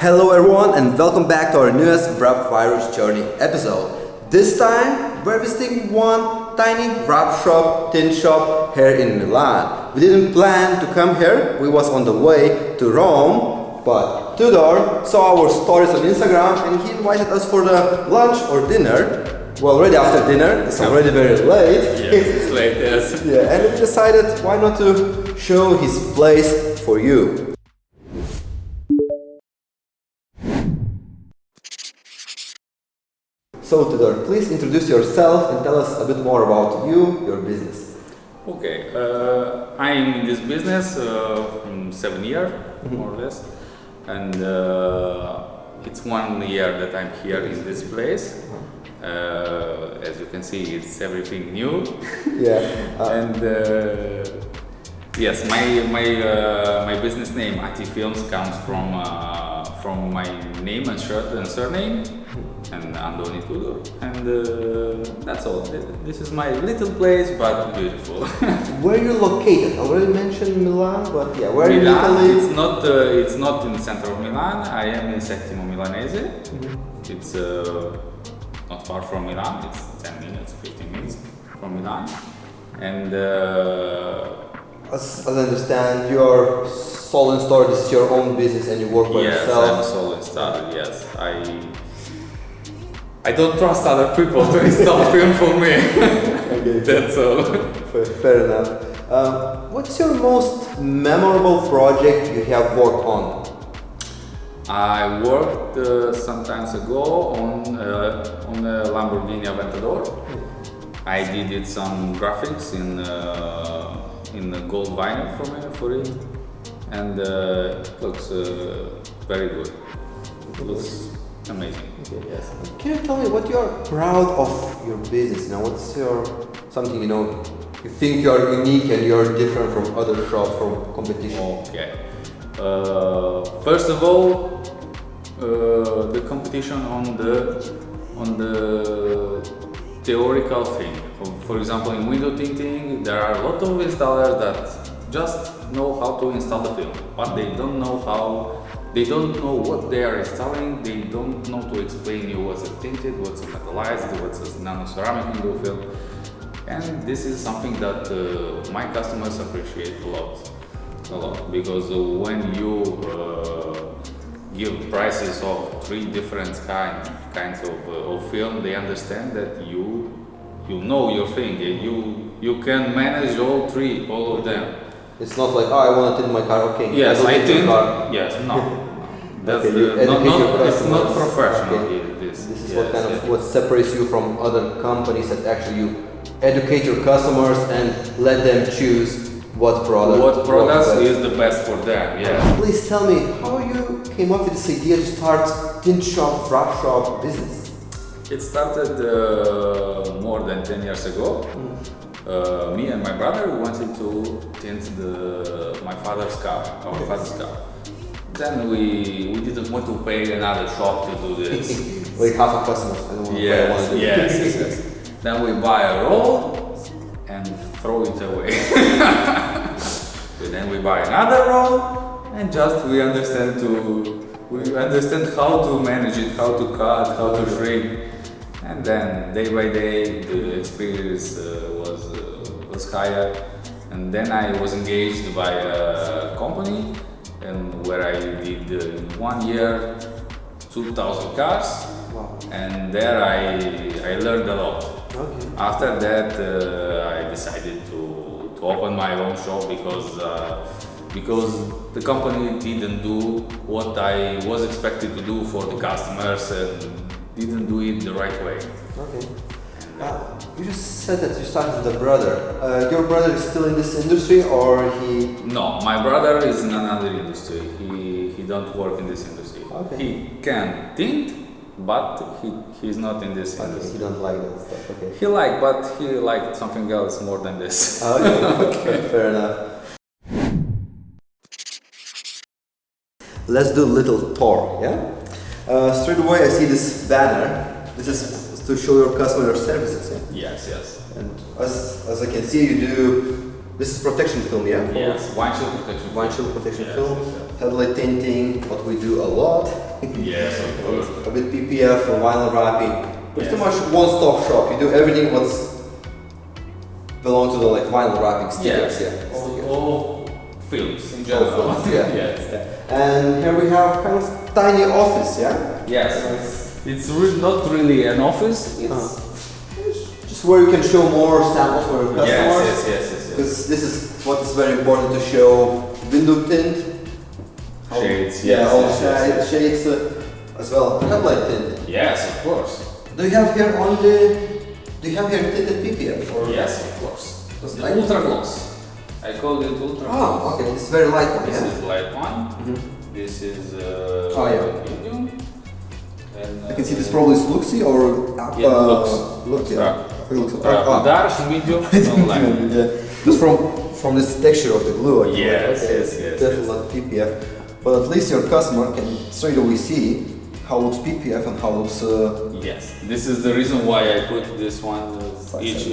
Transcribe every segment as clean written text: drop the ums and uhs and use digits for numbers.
Hello everyone and welcome back to our newest wrap virus journey episode. This time we're visiting one tiny wrap shop, tin shop here in Milan. We didn't plan to come here, we was on the way to Rome, but Tudor saw our stories on Instagram and he invited us for the lunch or dinner. We're already after dinner, it's already very late. Yes, it's late, yes. Yeah, and we decided why not to show his place for you. So Tudor, please introduce yourself and tell us a bit more about you, your business. Okay, I'm in this business 7 years, more or less, and it's 1 year that I'm here in this place. As you can see, it's everything new. Yeah. And yes, my business name AT Films comes from my name and surname, and Andoni Tudor, and that's all. This is my little place, but beautiful. Where are you located? I already mentioned Milan, but yeah, where Milan, in Italy? it's not in the center of Milan. I am in Settimo Milanese. It's not far from Milan. It's 10 minutes, 15 minutes from Milan, and As I understand, you're sole installer. This is your own business, and you work by yourself. Yes, I'm sole installer. Yes, I don't trust other people to install film for me. Okay. That's all. Fair enough. What's your most memorable project you have worked on? I worked some time ago on a Lamborghini Aventador. I did some graphics in gold vinyl for it, and it looks very good. It looks amazing. Okay, yes. Can you tell me what you are proud of your business? Now, what's your something you think you are unique and you are different from other shops, from competition? Okay. First of all, the competition on the theoretical thing. For example, in window tinting, there are a lot of installers that just know how to install the film, but they don't know what they are installing. They don't know to explain you what's a tinted, what's a metallized, what's a nano-ceramic window film. And this is something that my customers appreciate a lot, because when you give prices of 3 different kinds of film, they understand that you know your thing, and you can manage all of them. It's not like, I want to tint my car, okay. Yes, I think. Yes, no. That's okay, it's not professional. Okay. This is yes, what separates you from other companies, that actually you educate your customers and let them choose what products is the best for them. Yeah. Please tell me how you came up with this idea to start tint shop, wrap shop business. It started more than 10 years ago. Me and my brother wanted to tint my father's car, our father's car. Then we didn't want to pay another shop to do this. Like half a customers, I don't want to pay one. Yes. Then we buy a roll and throw it away. Then we buy another roll and just we understand how to manage it, how to cut, how to shrink. And then day by day the experience was higher, and then I was engaged by a company, and where I did in 1 year 2,000 cars. Wow. And there I learned a lot. Okay. After that I decided to open my own shop because the company didn't do what I was expected to do for the customers and didn't do it the right way. Okay. You just said that you started with a brother. Your brother is still in this industry, or he? No, my brother is in another industry. He don't work in this industry. Okay. He can tint, but he's not in this industry. He don't like that stuff. Okay. But he liked something else more than this. Okay. Fair enough. Let's do a little tour. Yeah. Straight away, I see this banner. This is to show your customer your services. Yeah? Yes. And as I can see, you do. This is protection film, yeah? Yes. Windshield protection. Windshield protection Yes, film. yes. Headlight tinting, what we do a lot. Yes, of course. A bit PPF for vinyl wrapping. Pretty much one-stop shop. You do everything what's belong to the like vinyl wrapping stickers. Yeah. All films in All general. films, yeah. Yes. And here we have kind of tiny office. Yeah. Yes. It's not really an office. It's Just where you can show more samples for your customers. yes. Because this is what is very important to show window tint. Shades, Yeah, all yes. shades as well. Headlight tint. Yes, of course. Do you have here only? Do you have here tinted PPF? Or? Yes, of course. That's The like- ultra gloss. I called it ultra gloss. Oh, okay. It's very light one. This Yeah. is light one. Mhm. This is Oh, yeah. medium. And, I can see this probably is Luxy or Lux. Dark. Lux. Dark, medium, and light. Yeah. Just from this texture of the glue. I feel Yes, like, yes. Definitely not PPF. But at least your customer can straight away see how looks PPF and how looks. Yes, this is the reason why I put this one each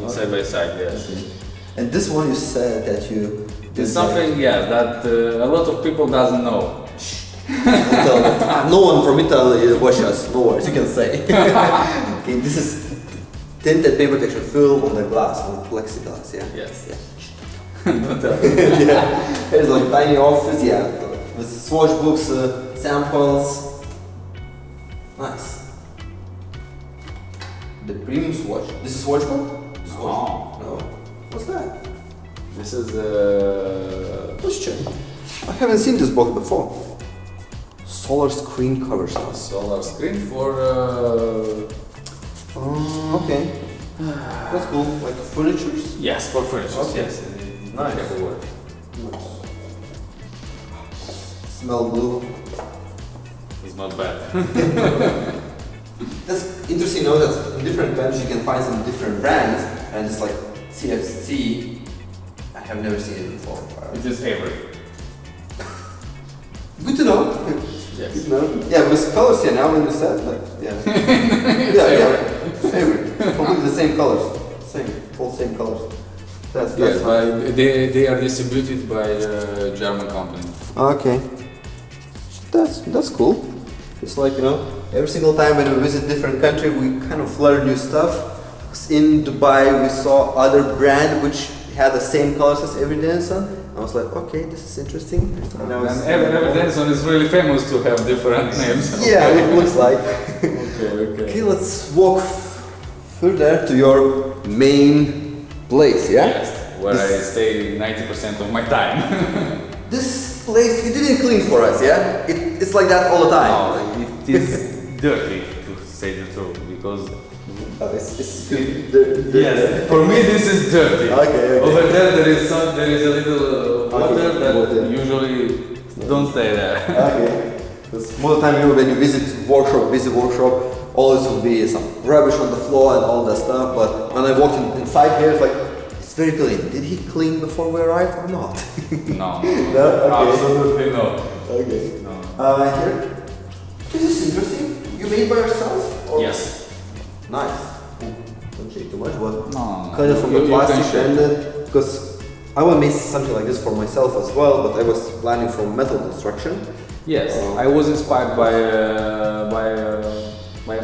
side by side. Yes, And this one you said that you. it's something that a lot of people doesn't know. No one from Italy watch us. No worries, you can say. Okay, this is tinted paper texture film on the glass, on plexiglass. Yeah. Yes. Yeah. Here's like tiny office. Yeah. With swatch books, samples. Nice. The premium swatch. This is swatch book? No. What's that? This is Let's check. I haven't seen this box before. Solar screen cover stuff. solar screen for. Okay. That's cool. Like furnitures? Yes, for furniture. Okay. Yes. Nice. Everywhere. Smell blue. It's not bad. That's interesting to know that in different countries you can find some different brands and it's like CFC. I have never seen it before. It is favorite. Good to know. Yes. Good to know. Yeah, with colors here now when you said like yeah. Favorite. Completely the same colors. All same colors. That's Yes, fine. they are distributed by a German company. Okay. That's cool. It's like, every single time when we visit different country, we kind of learn new stuff. In Dubai, we saw other brand which had the same colors as Evidenson. I was like, okay, this is interesting. And I was, Evidenson is really famous to have different names. yeah, it looks like. Okay. Okay, let's walk further to your main place, yeah? Yes, where I stay 90% of my time. This place, you didn't clean for us, yeah? It's like that all the time. No, it is dirty to say the truth because. Yes, for me this is dirty. Okay. Over there is a little water that water. usually don't stay there. Okay. Because most of the time, when you visit busy workshop, always will be some rubbish on the floor and all that stuff. But when I walked inside here, it's like it's very clean. Did he clean before we arrived or not? No, No? Okay. absolutely not. Okay. No. Here, this is interesting. You made by yourself? Or? Yes. Nice. Don't shake too much, but No. kind of from the You can plastic shake. ended because I want to make something like this for myself as well. But I was planning from metal construction. Yes, I was inspired by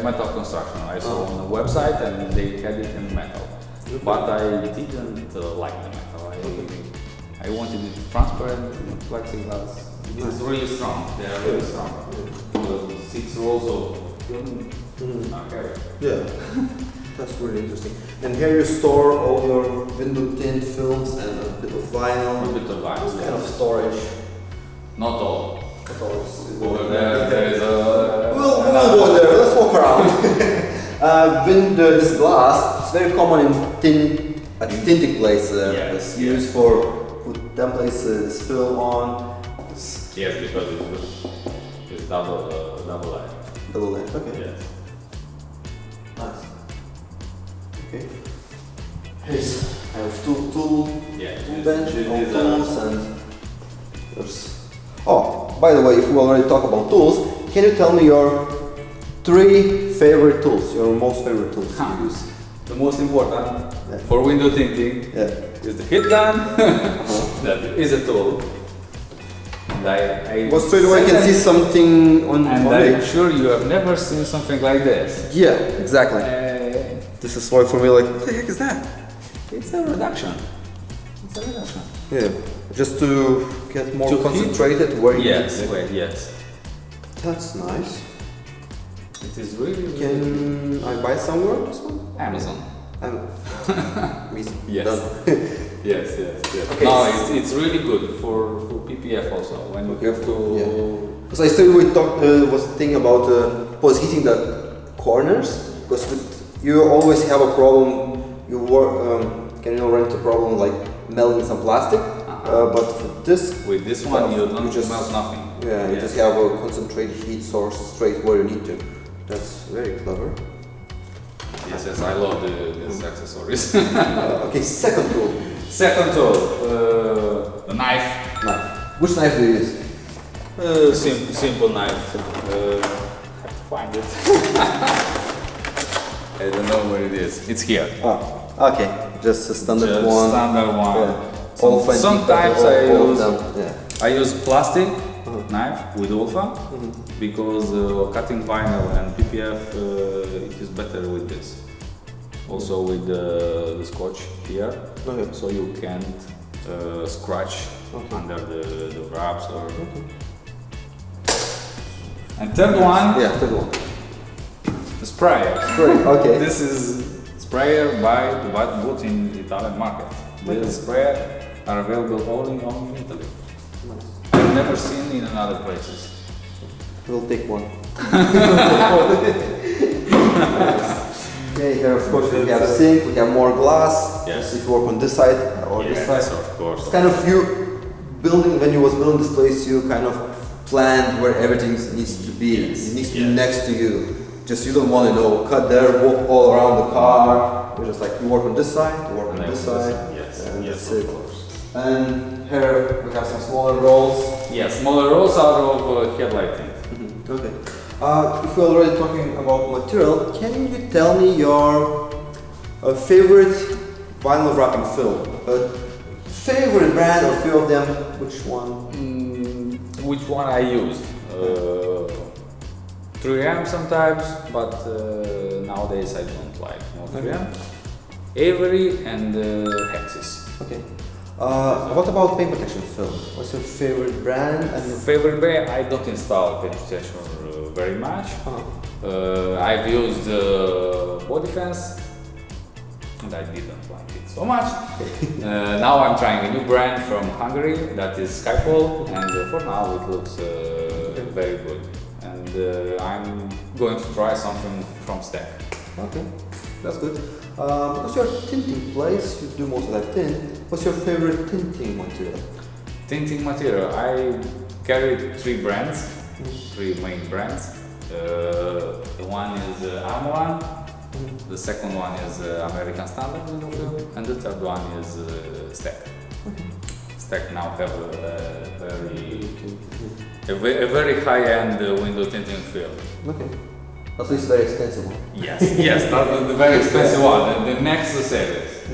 metal construction. I saw on the website and they had it in metal, but I didn't like the metal. I wanted it transparent, plexiglass. It is really strong. They are really strong. 6 rolls of film. Okay. Yeah, that's really interesting. And here you store all your window tint films and a bit of vinyl. A bit of vinyl, What kind of yes. storage? Not all. Over There there is a. We'll go there. Let's walk around. This glass is very common in tinting place. It's used for put templates, this film on. Yes, because it's double line. Double length. Okay. Yes. Nice. Okay. Here's I have tool bench, all tools, and there's. Oh, by the way, if we already talk about tools, can you tell me your 3 favorite tools? Your most favorite tools you use? The most important for window tinting Yeah. is the heat gun. That is a tool. I But straight away I can see something on and on I'm it. sure you have never seen something like this. Yeah, exactly. This is why for me, like, what the heck is that? It's a reduction. It's a reduction. Yeah, just to get more To concentrated where you Yes, need it. wait, yes. That's nice. It is really, really Can I buy somewhere this one? Amazon. Easy. Yes. Done. Yes, yes, yes. Okay. No, it's really good for PPF also. When you have to. Because I still was thinking about was hitting the corners, because you always have a problem. You can run into problem like melting some plastic, but for this, With this one, you don't just melt nothing. Yeah, you just have a concentrated heat source straight where you need to. That's very clever. Yes, yes, I love these accessories. Okay, second tool. Second tool, the knife. Knife. Which knife do you use? Simple knife. Have to find it. I don't know where it is. It's here. Ah, okay. Just a standard Just one. standard one. Yeah. All fine Sometimes all of I use them. Yeah. I use plastic knife with alpha because cutting vinyl and PPF it is better with this. Also with the scotch here, Okay. so you can't scratch under the wraps or. And third one, Yeah, third one. the sprayer. Great. Okay. This is sprayer bought in the Italian market. These sprayer are available only in Italy. I've never seen in other places. We'll take one. Okay, here of course we have sink, we have more glass. Yes. If you work on this side or this side. Yes, of course. It's kind of you building, when you was building this place, you kind of planned where everything needs to be. Yes. It needs to be Yes. next to you. Just you don't want to cut there, walk all around the car. You're just like, you work on this side, you work on this side. Yes, and yes, that's of it. course. And here we have some smaller rolls. Yes, smaller rolls are of headlighting. Okay. If we're already talking about material, can you tell me your favorite vinyl wrapping film? Favorite brand or few of them? Which one? Which one I used? 3M sometimes, but nowadays I don't like 3M. Avery and Hexis. Okay. What about paint protection film? What's your favorite brand? And your Favorite brand, I don't install paint protection very much. I've used body fence and I didn't like it so much. Now I'm trying a new brand from Hungary that is Skyfall, and for now it looks very good. And I'm going to try something from Stack. Okay, that's good. What's your tinting place? You do most of that tint. What's your favorite tinting material? Tinting material, I carry 3 brands, 3 main brands. The one is Armoran, the second one is American Standard window film, and the third one is Stack. Stack now have a very high-end window tinting film. Okay. At least very expensive one. Yes, yes, that's the very expensive one, the next series.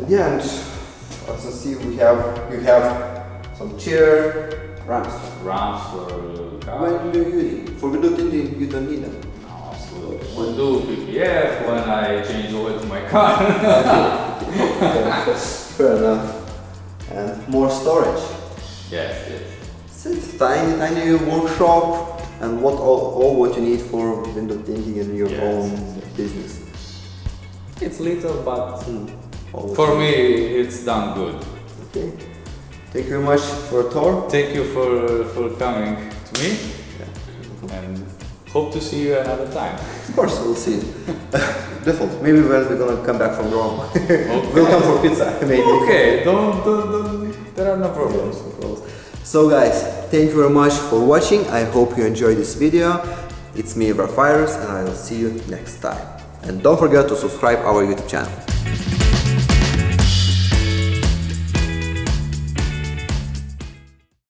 Yeah, and as you see, you have some chair ramps. Ramps for car. When you use it for window tinting, you don't need them. No, absolutely. When do PPF, when I change oil to my car. Fair enough. And more storage. Yes, yes. It's a tiny workshop, and all what you need for window tinting in your Yes. own business. It's little, but All for what me, it's done good. Okay. Thank you very much for a tour. Thank you for coming to me, and hope to see you another time. Of course, we'll see. Definitely. Maybe when we're gonna come back from Rome. We'll come for pizza, maybe. Okay, don't, there are no problems. So guys, thank you very much for watching. I hope you enjoyed this video. It's me, wrapvirus, and I will see you next time. And don't forget to subscribe our YouTube channel.